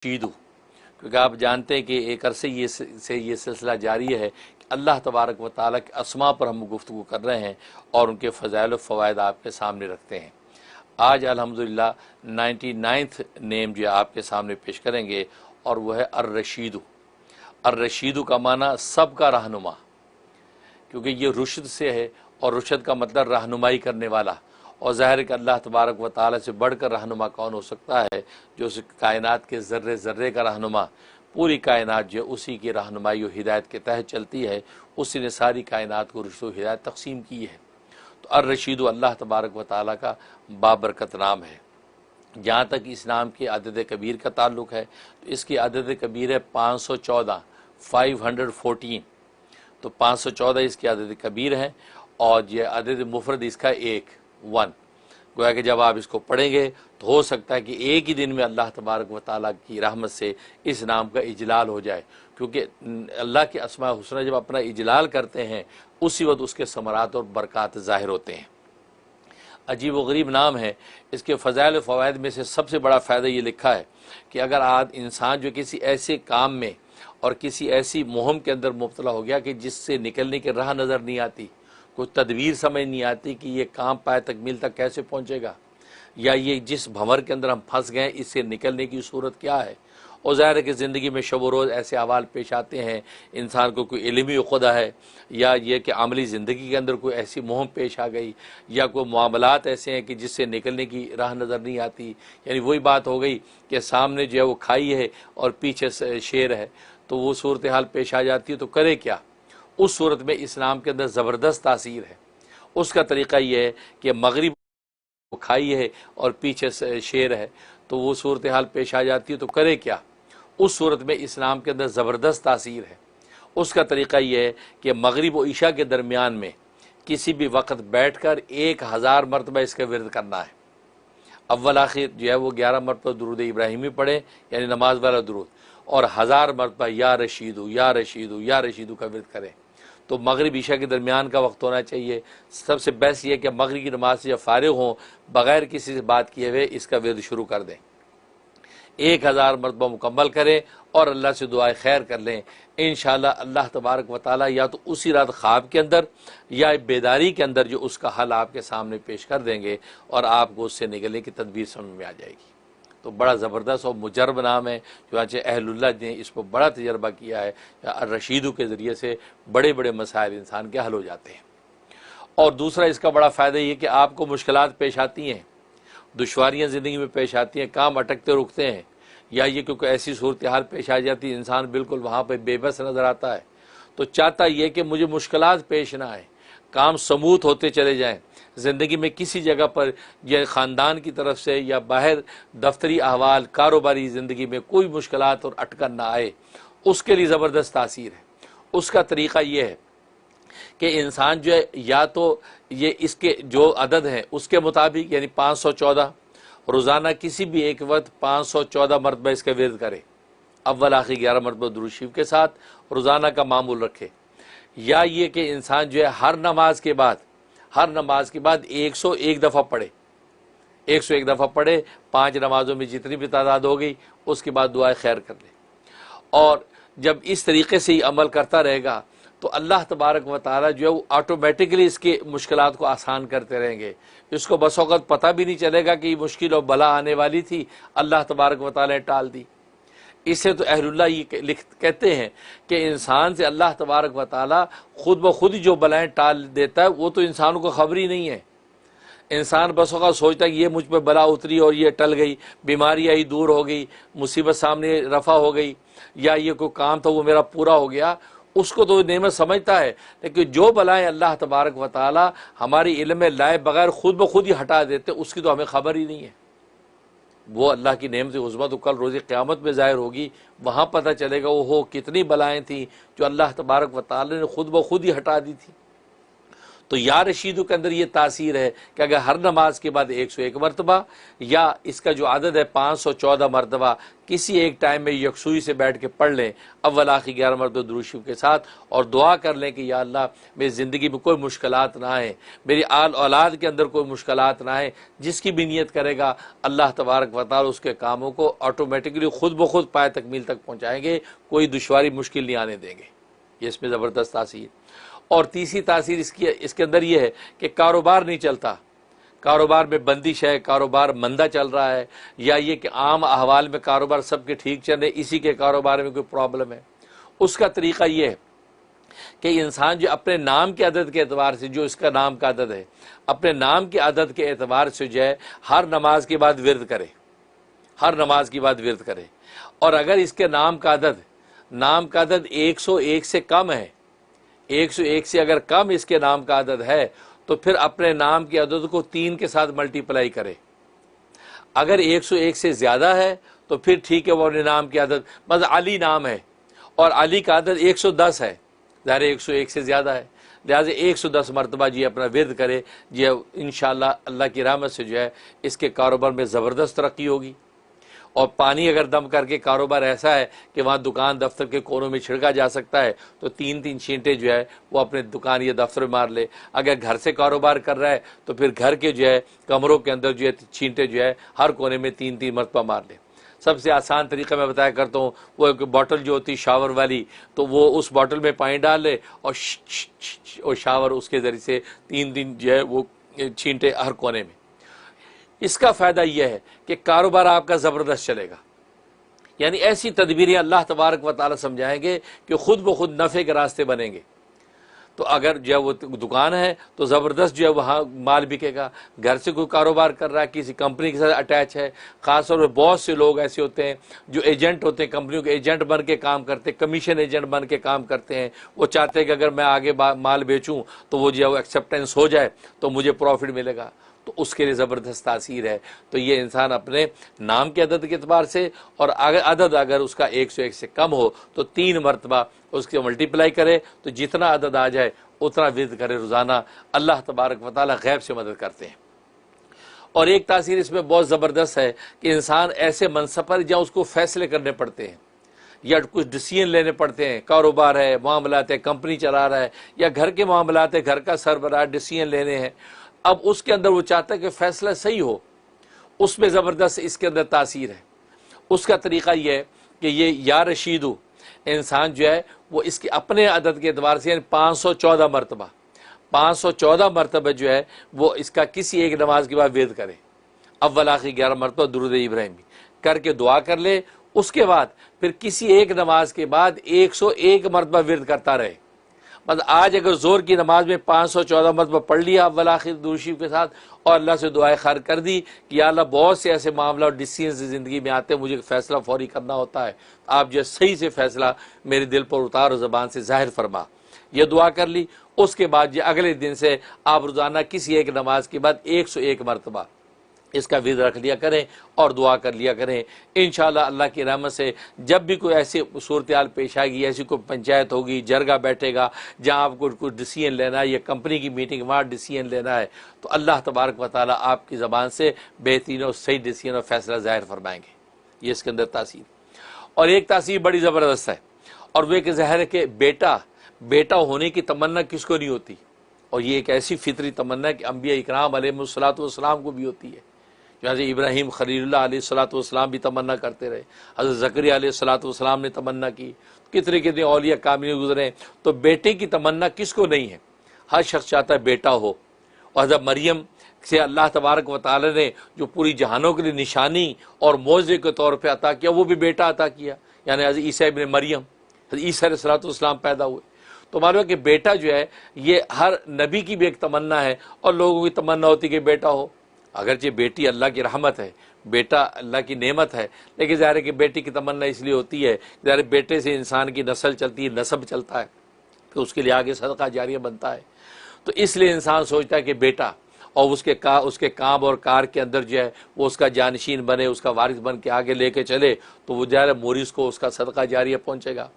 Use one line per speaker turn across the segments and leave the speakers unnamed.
शीदू, क्योंकि आप जानते हैं कि एक अरसे ये सिलसिला जारी है कि अल्लाह तबारक व ताला के अस्मा पर हम गुफ्तगू कर रहे हैं और उनके फ़ज़ाइल व फ़वाइद आपके सामने रखते हैं। आज अल्हम्दुलिल्लाह 99th नेम जो आपके सामने पेश करेंगे और वह है अर्रशीदु। अर्रशीदु का माना सबका रहनुमा, क्योंकि ये रुशद से है और रुशद का मतलब रहनुमाई करने वाला। और ज़ाहिर कि अल्लाह तबारक व ताला से बढ़कर रहनुमा कौन हो सकता है, जो उस कायनात के ज़र्रे ज़र्रे का रहनुमा, पूरी कायनात जो उसी की रहनुमाई और हिदायत के तहत चलती है, उसी ने सारी कायनात को रुशद व हिदायत तक़सीम की है। तो अर्रशीदु अल्लाह तबारक व ताला का बाबरकत नाम है। जहाँ तक इस नाम के अदद कबीर का ताल्लुक़ है तो इसकी अदद कबीर है 514, 514। तो 514 इसकी अदद कबीर है और ये अदद मुफरद इसका 1 गोया कि जब आप इसको पढ़ेंगे तो हो सकता है कि एक ही दिन में अल्लाह तबारक व ताला की रहमत से इस नाम का इजलाल हो जाए, क्योंकि अल्लाह के अस्मा हुस्ना जब अपना इजलाल करते हैं उसी वक्त उसके समरात और बरक़ात ज़ाहिर होते हैं। अजीब व गरीब नाम है। इसके फ़ज़ाइल व फ़वाइद में से सबसे बड़ा फ़ायदा ये लिखा है कि अगर आज इंसान जो किसी ऐसे काम में और किसी ऐसी मुहिम के अंदर मुब्तला हो गया कि जिससे निकलने की राह नज़र नहीं आती, कोई तदबीर समझ नहीं आती कि ये काम पाए तकमील तक कैसे पहुँचेगा, या ये जिस भंवर के अंदर हम फंस गए इससे निकलने की सूरत क्या है। और ज़ाहिर है कि ज़िंदगी में शब रोज़ ऐसे अहवाल पेश आते हैं, इंसान को कोई इल्मी उक़दा है या ये कि अमली ज़िंदगी के अंदर कोई ऐसी मुहिम पेश आ गई या कोई मामलात ऐसे हैं कि जिससे निकलने की राह नज़र नहीं आती। यानी वही बात हो गई कि सामने जो है वो खाई है और पीछे शेर है, तो वो सूरत हाल पेश आ जाती है, तो करे क्या। उस सूरत में इस्लाम के अंदर ज़बरदस्त तासीर है। उसका तरीक़ा ये है कि मगरिब खाई है और पीछे शेर है, तो वो सूरत हाल पेश आ जाती है, तो करे क्या। उस सूरत में इस्लाम के अंदर ज़बरदस्त तासीर है। उसका तरीक़ा यह है कि मगरिब व इशा के दरमियान में किसी भी वक्त बैठ कर 1000 मरतबा इसका विरद करना है। अव्वल आखिर जो है वो 11 मरतबा दुरूद इब्राहिमी पढ़े, यानी नमाज वाला दुरूद, और 1000 मरतबा या रशीदु या रशीदु या रशीदु का विरद करें। तो मगरिब ईशा के दरमियान का वक्त होना चाहिए। सबसे बेस्ट ये कि मगरिब की नमाज से जब फारिग हों, बग़ैर किसी से बात किए हुए इसका विरद शुरू कर दें। 1000 मरतबा मुकम्मल करें और अल्लाह से दुआएं खैर कर लें। इंशाअल्लाह अल्लाह तबारक व ताला या तो उसी रात ख्वाब के अंदर या बेदारी के अंदर जो उसका हल आपके सामने पेश कर देंगे और आपको उससे निकलने की तदबीर समझ में आ जाएगी। तो बड़ा ज़बरदस्त और मुजर्ब नाम है, चुनांचे अहलुल्लाह ने इस पर बड़ा तजर्बा किया है। रशीदों के ज़रिए से बड़े बड़े मसाइल इंसान के हल हो जाते हैं। और दूसरा इसका बड़ा फ़ायदा ये कि आपको मुश्किलात पेश आती हैं, दुश्वारियाँ ज़िंदगी में पेश आती हैं, काम अटकते रुकते हैं, या ये क्योंकि ऐसी सूरत हाल पेश आ जाती है इंसान बिल्कुल वहाँ पर बेबस नज़र आता है, तो चाहता ये कि मुझे मुश्किलात पेश ना आए, काम समूथ होते चले जाएं, ज़िंदगी में किसी जगह पर या ख़ानदान की तरफ से या बाहर दफ्तरी अहवाल कारोबारी ज़िंदगी में कोई मुश्किलात और अटकन ना आए, उसके लिए ज़बरदस्त तासीर है। उसका तरीक़ा ये है कि इंसान जो है या तो ये इसके जो अदद हैं उसके मुताबिक, यानी 514 रोज़ाना किसी भी एक वक्त 514 मरतबा इसका विरद करे, अव्वल आखिर 11 मरतबा दुरूद शरीफ के साथ रोज़ाना का मामूल रखे। या ये कि इंसान जो है हर नमाज के बाद 101 दफ़ा पढ़े, 101 दफ़ा पढ़े, 5 नमाज़ों में जितनी भी तादाद हो गई उसके बाद दुआएं खैर कर ले। और जब इस तरीके से ही अमल करता रहेगा तो अल्लाह तबारक व ताला जो है वो ऑटोमेटिकली इसके मुश्किलात को आसान करते रहेंगे। इसको बस वक़्त पता भी नहीं चलेगा कि मुश्किल और बला आने वाली थी, अल्लाह तबारक व ताला ने टाल दी। इससे तो अहलुल्लाह ये कहते हैं कि इंसान से अल्लाह तबारक व ताला खुद ब खुद जो बलाएँ टाल देता है वो तो इंसानों को खबर ही नहीं है। इंसान बस वक़्त सोचता है कि ये मुझ पर बला उतरी और ये टल गई, बीमारी आई दूर हो गई, मुसीबत सामने रफ़ा हो गई, या ये कोई काम था वो मेरा पूरा हो गया, उसको तो नेमत समझता है। लेकिन जो बलाएँ अल्लाह तबारक व ताला हमारी इल्म में लाए बगैर खुद ब खुद ही हटा देते, उसकी तो हमें खबर ही नहीं है। वो अल्लाह की नेमत उज़्मा तो कल रोज़े क़यामत में ज़ाहिर होगी, वहाँ पता चलेगा वो हो कितनी बलाएँ थी जो अल्लाह तबारक व ताला ने खुद ब खुद ही हटा दी थी। तो या रशीदों के अंदर ये तासीर है कि अगर हर नमाज के बाद 101 मरतबा या इसका जो आदद है 514 मरतबा किसी एक टाइम में यकसुई से बैठ के पढ़ लें अव्वल आखिर 11 मरतबा दुरूद शरीफ के साथ, और दुआ कर लें कि या अल्लाह मेरी ज़िंदगी में कोई मुश्किलात ना आए, मेरी आल औलाद के अंदर कोई मुश्किलात ना आए। जिसकी भी नियत करेगा अल्लाह तबारक व तआला उसके कामों को ऑटोमेटिकली खुद ब खुद पाए तकमील तक पहुँचाएँगे, कोई दुश्वारी मुश्किल नहीं आने देंगे। ये इसमें ज़बरदस्त तासीर। और तीसरी तासीर इसके अंदर ये है कि कारोबार नहीं चलता, कारोबार में बंदिश है, कारोबार मंदा चल रहा है, या ये कि आम अहवाल में कारोबार सबके ठीक चल रहे, इसी के कारोबार में कोई प्रॉब्लम है। उसका तरीक़ा ये है कि इंसान जो अपने नाम के अदद के एतबार से, जो इसका नाम का अदद है, अपने नाम के अदद के एतबार से जो है हर नमाज के बाद विर्द करे, हर नमाज के बाद विर्द करे। और अगर इसके नाम का अदद 101 से कम है, 101 से अगर कम इसके नाम का अदद है तो फिर अपने नाम के अदद को 3 के साथ मल्टीप्लाई करे। अगर 101 से ज़्यादा है तो फिर ठीक है, वो अपने नाम के अदद, मतलब अली नाम है और अली का अदद 110 है, ज़ाहिर 101 से ज़्यादा है, लिहाजा 110 मरतबा जी अपना विर्द करे जी, इंशाअल्लाह अल्लाह की रहमत से जो है इसके कारोबार में ज़बरदस्त तरक्की होगी। और पानी अगर दम करके कारोबार ऐसा है कि वहाँ दुकान दफ्तर के कोनों में छिड़का जा सकता है तो 3-3 छींटे जो है वो अपने दुकान या दफ्तर में मार ले। अगर घर से कारोबार कर रहा है तो फिर घर के जो है कमरों के अंदर जो है छींटे जो है हर कोने में 3-3 मरतबा मार ले। सबसे आसान तरीका मैं बताया करता हूँ, वो एक बॉटल जो होती है शावर वाली, तो वो उस बॉटल में पानी डाल ले और शावर उसके ज़रिए से 3 दिन जो है वो छींटे हर कोने में। इसका फ़ायदा यह है कि कारोबार आपका ज़बरदस्त चलेगा। यानी ऐसी तदबीरें अल्लाह तबारक व तआला समझाएंगे कि खुद ब खुद नफ़े के रास्ते बनेंगे। तो अगर जो है वो दुकान है तो ज़बरदस्त जो है वहाँ माल बिकेगा। घर से कोई कारोबार कर रहा है, किसी कंपनी के साथ अटैच है, ख़ास तौर पर बहुत से लोग ऐसे होते हैं जो एजेंट होते हैं, कंपनियों के एजेंट बन के काम करते हैं, कमीशन एजेंट बन के काम करते हैं। वो चाहते हैं कि अगर मैं आगे माल बेचूँ तो वो जो है वो एक्सेप्टेंस हो जाए तो मुझे प्रॉफिट मिलेगा, तो उसके लिए ज़बरदस्त तासीर है। तो ये इंसान अपने नाम के अदद के एतबार से, और अदद अगर उसका 101 से कम हो तो 3 मरतबा उसके मल्टीप्लाई करे, तो जितना अदद आ जाए उतना विर्द करे रोज़ाना। अल्लाह तबारक व तआला गैब से मदद करते हैं। और एक तासीर इसमें बहुत ज़बरदस्त है कि इंसान ऐसे मनसब पर जहाँ उसको फ़ैसले करने पड़ते हैं या कुछ डिसीजन लेने पड़ते हैं, कारोबार है, मामलात है, कंपनी चला रहा है, या घर के मामलात है, घर का सरबराह, डिसीजन लेने हैं। अब उसके अंदर वो चाहता है कि फ़ैसला सही हो, उसमें ज़बरदस्त इसके अंदर तासीर है। उसका तरीक़ा ये है कि ये या रशीदु इंसान जो है वो इसके अपने अदद के एतबार से 514 मरतबा जो है वो इसका किसी एक नमाज के बाद विर्द करे। अव्वल आखिर 11 मरतबा दुरूद इब्राहिमी करके दुआ कर ले। उसके बाद फिर किसी एक नमाज के बाद 101 मरतबा विर्द करता रहे। मतलब आज अगर जोर की नमाज में 514 मरतबा पढ़ लिया अव्वल आखिर दुरूद शरीफ के साथ, और अल्लाह से दुआएं खैर कर दी कि या अल्लाह बहुत से ऐसे मामला और डिसीजन ज़िंदगी में आते हैं, मुझे फ़ैसला फौरी करना होता है, आप जो सही से फ़ैसला मेरे दिल पर उतार और ज़बान से ज़ाहिर फरमा, यह दुआ कर ली। उसके बाद जो अगले दिन से आप रोज़ाना किसी एक नमाज के बाद 101 मरतबा इसका विर्द रख लिया करें और दुआ कर लिया करें। इंशाअल्लाह अल्लाह की रहमत से जब भी कोई ऐसी सूरत हाल पेश आएगी, ऐसी कोई पंचायत होगी, जरगा बैठेगा जहाँ आपको कुछ डिसीजन लेना है या कंपनी की मीटिंग वहाँ डिसीजन लेना है, तो अल्लाह तबारक व तआला आपकी ज़बान से बेहतरीन और सही डिसीजन और फैसला ज़ाहिर फरमाएंगे। ये इसके अंदर तासीर। और एक तासीर बड़ी ज़बरदस्त है, और वह कि ज़ाहिर है कि बेटा होने की तमन्ना किसको नहीं होती, और ये एक ऐसी फितरी तमन्ना है कि अंबिया इकराम अलैहिस्सलातु वस्सलाम को भी होती है। जैसे इब्राहीम खलीलुल्लाह अलैहिस्सलातु वस्सलाम भी तमन्ना करते रहे, हज़रत ज़करिया अलैहिस्सलातु वस्सलाम ने तमन्ना की, कितने कितने औलिया कामिल गुजरे। तो बेटे की तमन्ना किसको नहीं है? हर शख्स चाहता है बेटा हो। और हज़रत मरियम से अल्लाह तबारक व तआला ने जो पूरी जहानों के लिए निशानी और मौज़े के तौर पर अता किया, वो भी बेटा अता किया, यानी हज़रत ईसा इब्न मरियम, हज़रत ईसा अलैहिस्सलातु वस्सलाम पैदा हुए। तो मालूम है कि बेटा जो है ये हर नबी की भी एक तमन्ना है, और लोगों की तमन्ना होती है कि बेटा हो। अगरचे बेटी अल्लाह की रहमत है, बेटा अल्लाह की नेमत है, लेकिन ज़ाहिर है कि बेटी की तमन्ना इसलिए होती है, ज़ाहिर बेटे से इंसान की नस्ल चलती है, नसब चलता है, तो उसके लिए आगे सदका जारिया बनता है। तो इसलिए इंसान सोचता है कि बेटा, और उसके काम और कार के अंदर जो है वो उसका जानशीन बने, उसका वारिस बन के आगे लेके चले, तो वो ज़ाहिर मोरिस को उसका सदका जारिया पहुँचेगा।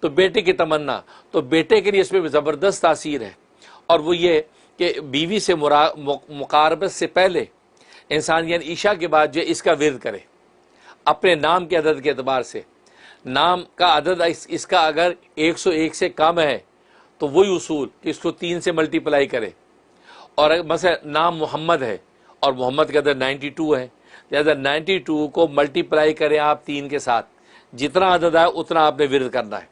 तो बेटे की तमन्ना, तो बेटे के लिए इसमें ज़बरदस्त तासीर है, और वो ये कि बीवी से मुकारबत से पहले इंसान यानी ईशा के बाद जो इसका विर्द करे अपने नाम के अदद के अतबार से। नाम का अदद इसका अगर 101 से कम है तो वही उसूल कि इसको 3 से मल्टीप्लाई करे। और मसला नाम मोहम्मद है और मोहम्मद का अदद 92 है, लिहाजा 92 को मल्टीप्लाई करें आप 3 के साथ, जितना अदद आए उतना आपने विर्द करना है।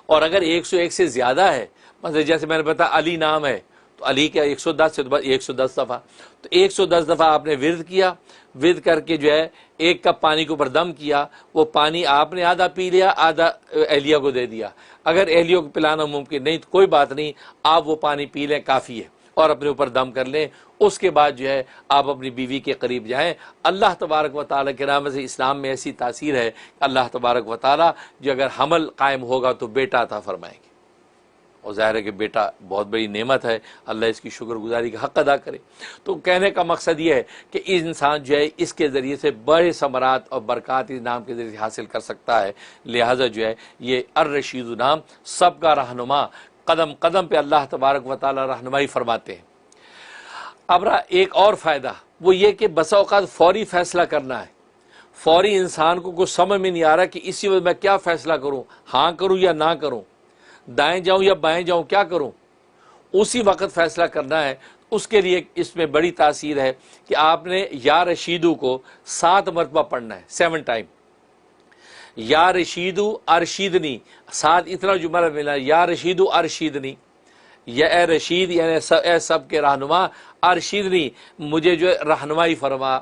और अगर 101 से ज़्यादा है, मतलब जैसे मैंने बताया अली नाम है तो अली का 110 से 110 दफ़ा, तो 110 दफ़ा आपने विर्द किया। विर्द करके जो है 1 कप पानी के ऊपर दम किया, वो पानी आपने आधा पी लिया, आधा एहलिया को दे दिया। अगर एहलिया को पिलाना मुमकिन नहीं तो कोई बात नहीं, आप वो पानी पी लें, काफ़ी है, और अपने ऊपर दम कर लें। उसके बाद जो है आप अपनी बीवी के करीब जाएं। अल्लाह तबारक व तआला के नाम से इस्लाम में ऐसी तासीर है, अल्लाह तबारक व तआला जो अगर हमल कायम होगा तो बेटा अता फरमाएंगे। और ज़ाहिर है कि बेटा बहुत बड़ी नेमत है, अल्लाह इसकी शुक्रगुजारी का हक़ अदा करे। तो कहने का मकसद ये है कि इंसान जो है इसके ज़रिए से बड़े समरात और बरक़ात इस नाम के ज़रिए हासिल कर सकता है। लिहाजा जो है ये अर्रशीद नाम सबका रहनुमा, कदम कदम पे अल्लाह तबारक व तआला रहनुमाई फरमाते हैं। अब एक और फ़ायदा वो ये कि बसा औक़ात फ़ौरी फ़ैसला करना है। फ़ौरी इंसान को कुछ समझ में नहीं आ रहा कि इसी वक्त मैं क्या फ़ैसला करूँ, हाँ करूँ या ना करूँ, दाएं जाऊँ या बाएं जाऊँ, क्या करूँ, उसी वक्त फ़ैसला करना है। उसके लिए इसमें बड़ी तासीर है कि आपने या रशीदू को 7 मरतबा पढ़ना है, 7 टाइम। या रशीदू अरशीदनी, 7 इतना जुमला मिला, या रशीदू अरशीदनी, या ए रशीद यानी ए सब के रहनुमा, अरशीदनी मुझे जो रहनुमाई फरमा।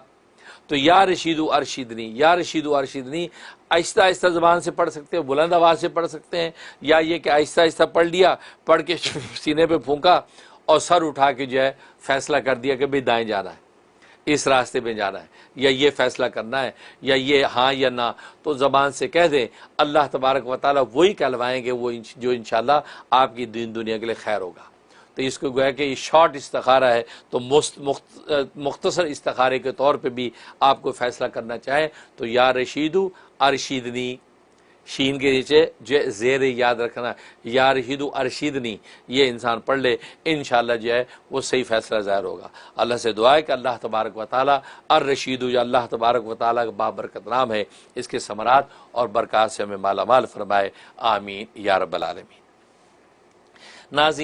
तो या रशीदू अरशीदनी, या रशीदू अरशीदनी आहिस्ता आहिस्ता ज़बान से पढ़ सकते हैं, बुलंद आवाज़ से पढ़ सकते हैं, या ये कि आहिस्ता आहिस्ता पढ़ लिया, पढ़ के सीने पे फूंका और सर उठा के जो है फ़ैसला कर दिया कि भाई दाएं जाना है, इस रास्ते पे जाना है, या ये फ़ैसला करना है, या ये हाँ या ना, तो ज़बान से कह दें। अल्लाह तबारक व तआला वही कहलवाएंगे वो जो इंशाअल्लाह आपकी दीन दुनिया के लिए खैर होगा। तो इसको गोया कि ये शॉर्ट इस्तिखारा है, तो मुख्तसर इस्तिखारे के तौर पे भी आपको फ़ैसला करना चाहें तो या रशीदू अरशीदनी, शीन के नीचे जो ज़ेर याद रखना, या रशीदू अरशीदनी, ये इंसान पढ़ ले, इंशाअल्लाह जो है वो सही फ़ैसला ज़ाहिर होगा। अल्लाह से दुआ है कि अल्लाह तबारक व तआला अर्रशीदू जो अल्लाह तबारक व तआला का बाबरकत नाम है, इसके समरात और बरक़ात से हमें माला माल फरमाए। आमीन या रब्बल आलमीन। नाज़रीन,